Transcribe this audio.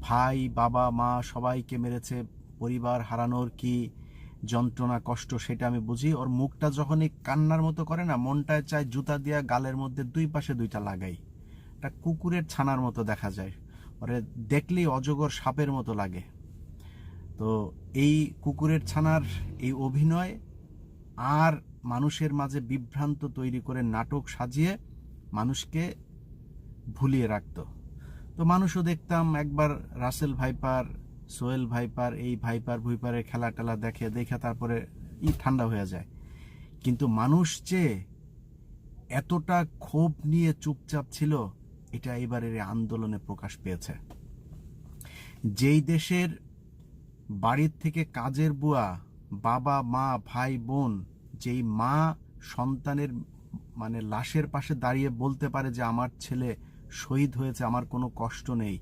ভাই বাবা মা সবাইকে মেরেছে, পরিবার হারানোর কি যন্ত্রণা কষ্ট সেটা আমি বুঝি। ওর মুখটা যখনই কান্নার মতো করে না, মনটায় চায় জুতা দিয়া গালের মধ্যে দুই পাশে দুইটা লাগাই। একটা কুকুরের ছানার মতো দেখা যায়, ওরে দেখলেই অজগর সাপের মতো লাগে। তো এই কুকুরের ছানার এই অভিনয় আর মানুষের মাঝে বিভ্রান্ত তৈরি করে নাটক সাজিয়ে মানুষকে ভুলিয়ে রাখতো। তো মানুষও দেখতাম একবার রাসেল ভাইপার, সোহেল ভাইপার, এই ভাইপার ভুইপারের খেলা টেলা দেখে দেখে তারপরে ঠান্ডা হয়ে যায়। কিন্তু মানুষ যে এতটা ক্ষোভ নিয়ে চুপচাপ ছিল, এটা এবারের আন্দোলনে প্রকাশ পেয়েছে। যেই দেশের বাড়ির থেকে কাজের বুয়া, বাবা মা ভাই বোন, যেই মা সন্তানের লাশের পাশে দাঁড়িয়ে বলতে পারে যে আমার ছেলে শহীদ হয়েছে, আমার কোনো কষ্ট নেই,